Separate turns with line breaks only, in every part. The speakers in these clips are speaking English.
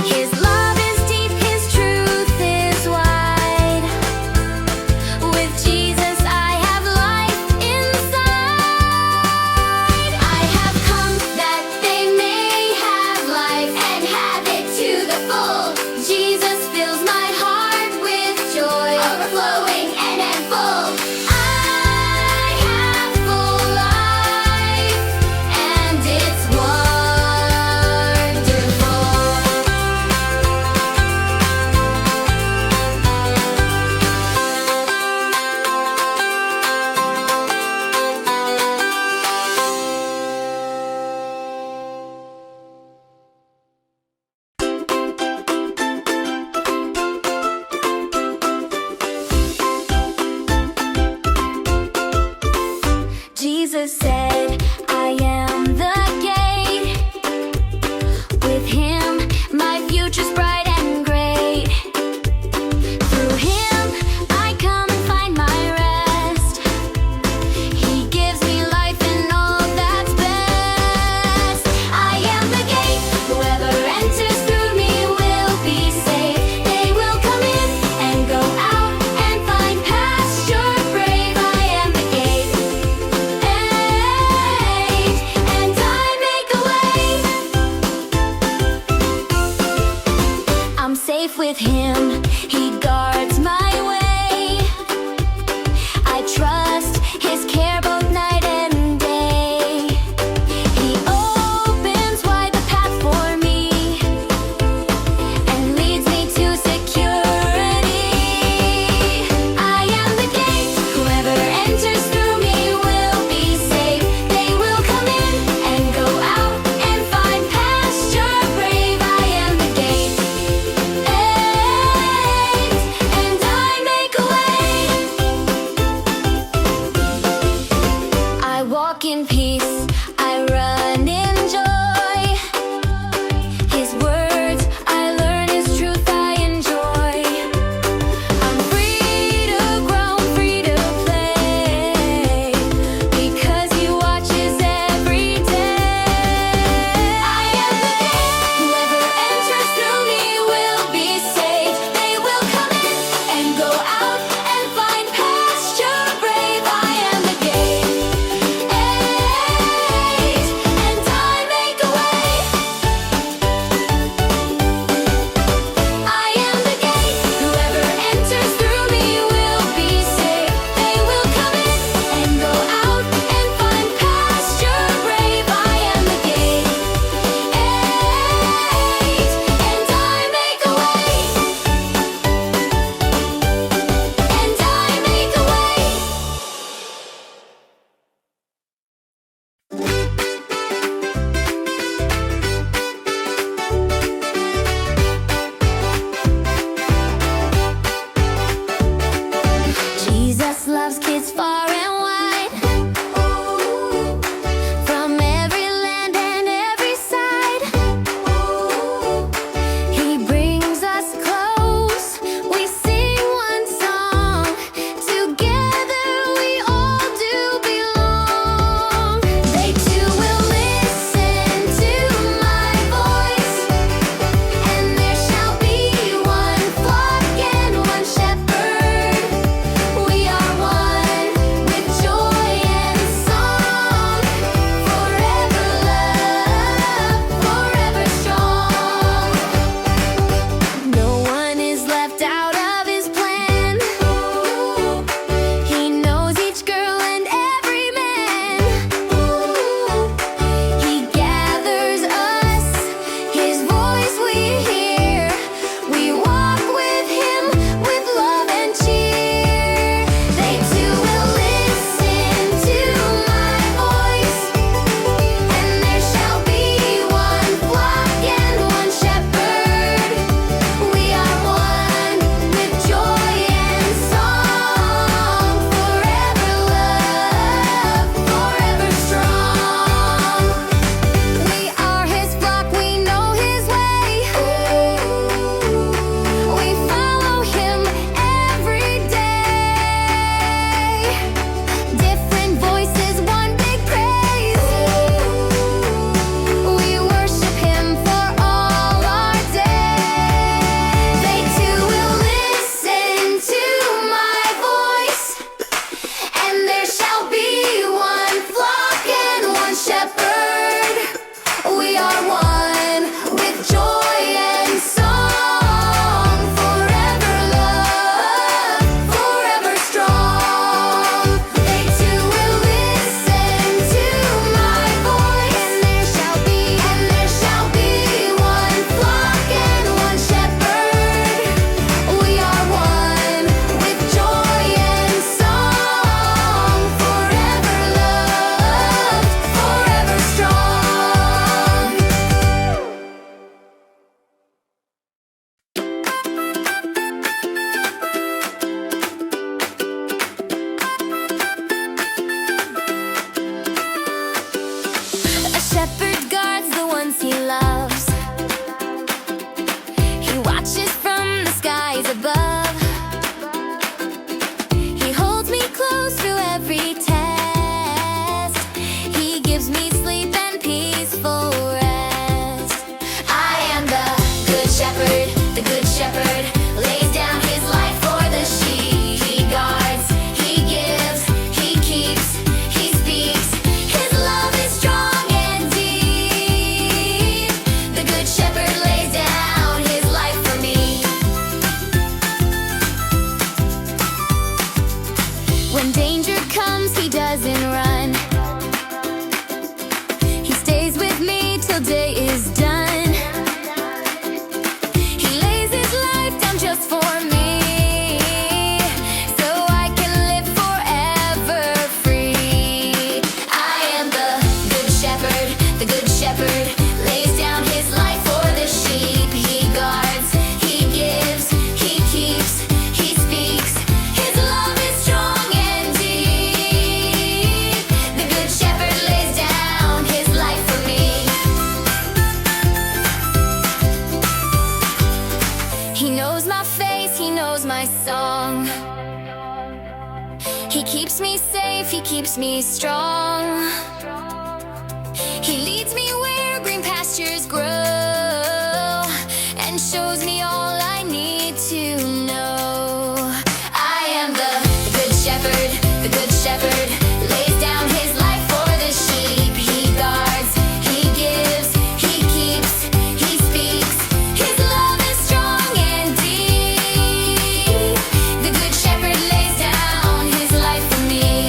His love is deep, His truth is wide. With Jesus I have life inside. I have come that they may have life and have it to the full. Jesus fills my heart with joy, overflowing and full. I have full life, and it's Jesus said, I am the gate. With Him, my future's bright and great. Through Him, I come and find my rest. He gives me life and all that's best. I am the gate. Whoever enters through me will be saved. They will come in and go out and find pasture brave. I am the gate. And I make a way. I'm safe with Him. He guards my way. I trust His care both night and day. He opens wide the path for me and leads me to security. I am the gate. Whoever enters through me will be saved. They will come in and go out and find pasture brave. I am the gate. skies above. He holds me close through every test. He gives me sleep and peaceful rest. I am the good shepherd, the good shepherd, lays down his life for the sheep. He guards, he gives, he keeps, he speaks. His love is strong and deep. The good shepherd lays down his life for me. When danger comes, he doesn't run. He stays with me till day is done. He lays his life down just for me, so I can live forever free. I am the good shepherd, the good shepherd, lays down his life for the sheep. He guards, he gives, he keeps, he speaks. His love is strong and deep. The good shepherd lays down his life for me. He knows my face, he knows my song. He keeps me safe, he keeps me strong. He leads me where green pastures grow, and shows me all I need to know. I am the good shepherd, the good shepherd, lays down his life for the sheep. He guards, he gives, he keeps, he speaks. His love is strong and deep. The good shepherd lays down his life for me.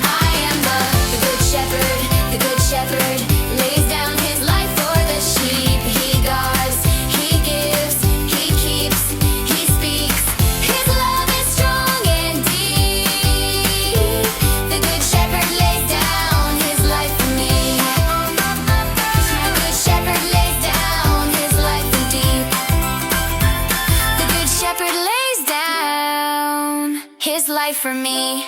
I am the good shepherd, the good shepherd, lays down his life for the sheep. He guards, he gives, he keeps, he speaks. His love is strong and deep. The good shepherd lays down his life for me. The good shepherd lays down his life for deep. The good shepherd lays down his life for me.